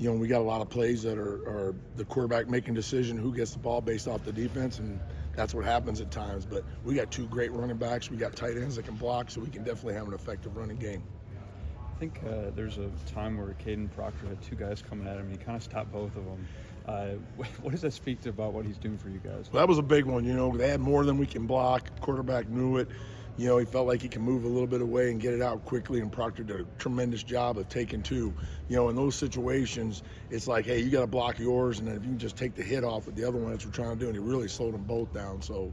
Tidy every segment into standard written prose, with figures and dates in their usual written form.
we got a lot of plays that are the quarterback making decision who gets the ball based off the defense, and that's what happens at times. But we got two great running backs. We got tight ends that can block, so we can definitely have an effective running game. I think there's a time where Kadyn Proctor had two guys coming at him, and he kind of stopped both of them. What does that speak to about what he's doing for you guys? Well, that was a big one. They had more than we can block. Quarterback knew it. He felt like he can move a little bit away and get it out quickly, and Proctor did a tremendous job of taking two. In those situations, it's like, hey, you got to block yours, and then if you can just take the hit off with the other one, that's what we're trying to do, and he really slowed them both down. So,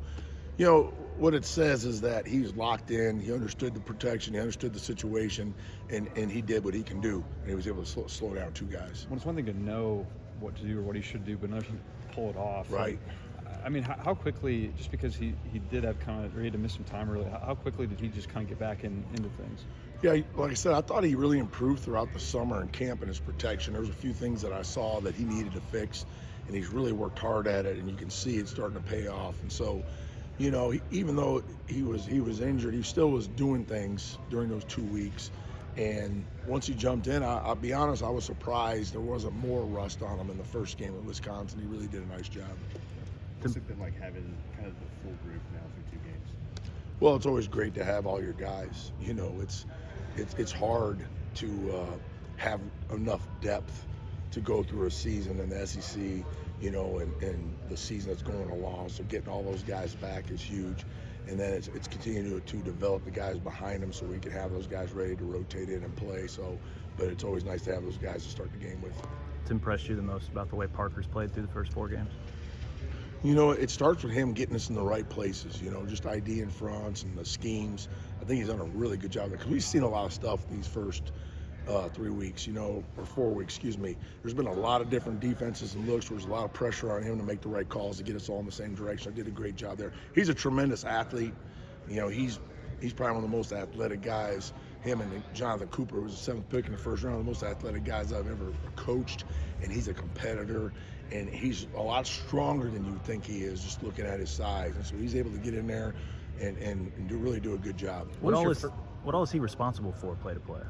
what it says is that he was locked in, he understood the protection, he understood the situation, and he did what he can do, and he was able to slow down two guys. Well, it's one thing to know what to do or what he should do, but another thing to pull it off. Right. I mean, how quickly, just because he did have he had to miss some time early, how quickly did he just kind of get back into things? Yeah, like I said, I thought he really improved throughout the summer in camp in his protection. There was a few things that I saw that he needed to fix, and he's really worked hard at it, and you can see it starting to pay off. And so, even though he was injured, he still was doing things during those 2 weeks. And once he jumped in, I'll be honest, I was surprised there wasn't more rust on him in the first game at Wisconsin. He really did a nice job. What's it been like having kind of the full group now through 2 games? Well, it's always great to have all your guys. It's hard to have enough depth to go through a season in the SEC, and the season that's going along. So getting all those guys back is huge. And then it's continuing to develop the guys behind them so we can have those guys ready to rotate in and play. So, but it's always nice to have those guys to start the game with. What's impressed you the most about the way Parker's played through the first 4 games? It starts with him getting us in the right places, just ID in fronts and the schemes. I think he's done a really good job because we've seen a lot of stuff these first 3 weeks, or 4 weeks, excuse me. There's been a lot of different defenses and looks. There's a lot of pressure on him to make the right calls to get us all in the same direction. I did a great job there. He's a tremendous athlete. He's probably one of the most athletic guys. Him and Jonathan Cooper, who was the 7th pick in the first round, the most athletic guys I've ever coached, and he's a competitor, and he's a lot stronger than you think he is just looking at his size. And so he's able to get in there and really do a good job. What all is he responsible for, play to play?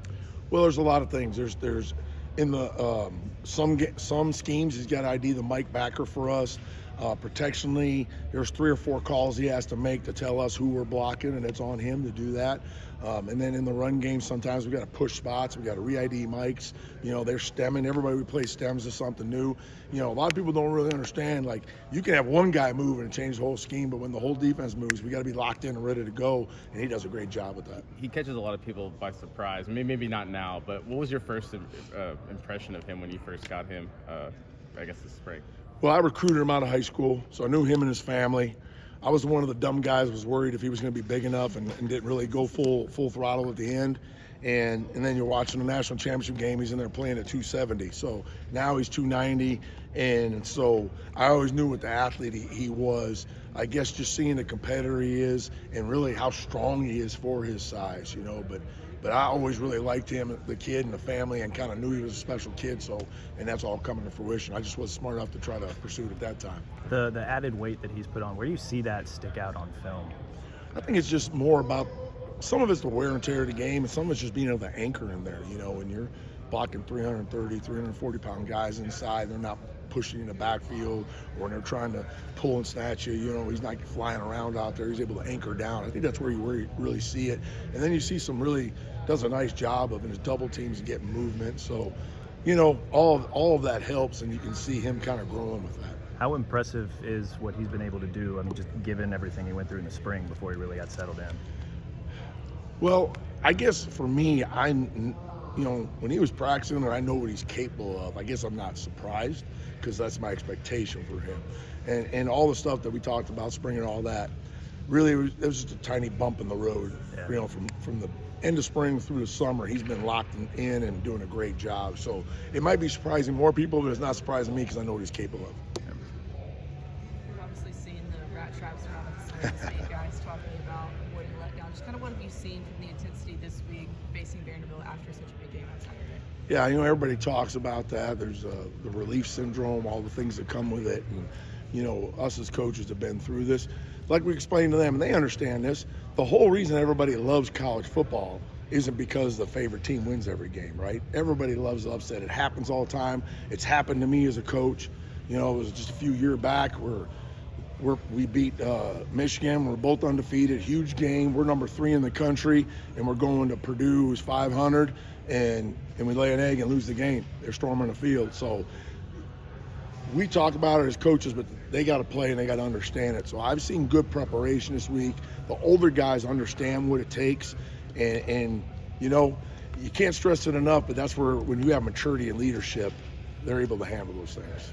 Well, there's a lot of things. There's in the some schemes he's got to ID the Mike backer for us. Protectionally, there's 3 or 4 calls he has to make to tell us who we're blocking, and it's on him to do that. And then in the run game, sometimes we got to push spots. We got to re-ID Mikes. They're stemming. Everybody we play stems to something new. A lot of people don't really understand. Like, you can have one guy move and change the whole scheme, but when the whole defense moves, we got to be locked in and ready to go. And he does a great job with that. He catches a lot of people by surprise. Maybe not now, but what was your first impression of him when you first got him? I guess this spring. Well, I recruited him out of high school, so I knew him and his family. I was one of the dumb guys, was worried if he was going to be big enough and didn't really go full throttle at the end. And then you're watching the national championship game, he's in there playing at 270. So now he's 290, and so I always knew what the athlete he was. I guess just seeing the competitor he is and really how strong he is for his size, But I always really liked him, the kid and the family, and kind of knew he was a special kid. And that's all coming to fruition. I just wasn't smart enough to try to pursue it at that time. The added weight that he's put on, where do you see that stick out on film? I think it's just more about, some of it's the wear and tear of the game, and some of it's just being able to anchor in there. When you're blocking 330, 340-pound guys inside, they're not pushing in the backfield, or when they're trying to pull and snatch you, he's not flying around out there. He's able to anchor down. I think that's where you really see it. And then you see does a nice job of in his double teams and getting movement. So, all of that helps, and you can see him kind of growing with that. How impressive is what he's been able to do? I mean, just given everything he went through in the spring before he really got settled in. Well, I guess for me, when he was practicing, or I know what he's capable of, I guess I'm not surprised because that's my expectation for him. And all the stuff that we talked about, spring and all that, really it was just a tiny bump in the road. Yeah. From the end of spring through the summer, he's been locked in and doing a great job. So it might be surprising more people, but it's not surprising me because I know what he's capable of. We've obviously seen the rat traps around the state guys talking about what he let down. Just kind of what have you seen from the intensity this week facing Vanderbilt after such a big game on Saturday? Yeah, everybody talks about that. There's the relief syndrome, all the things that come with it. And, us as coaches have been through this. Like we explained to them, and they understand this, the whole reason everybody loves college football isn't because the favorite team wins every game, right? Everybody loves the upset. It happens all the time. It's happened to me as a coach. You know, it was just a few years back where we beat Michigan. We're both undefeated, huge game. We're number 3 in the country, and we're going to Purdue, who's 500, and we lay an egg and lose the game. They're storming the field. So we talk about it as coaches, but they got to play and they got to understand it. So I've seen good preparation this week. The older guys understand what it takes, and you know, you can't stress it enough, but that's where when you have maturity and leadership, they're able to handle those things.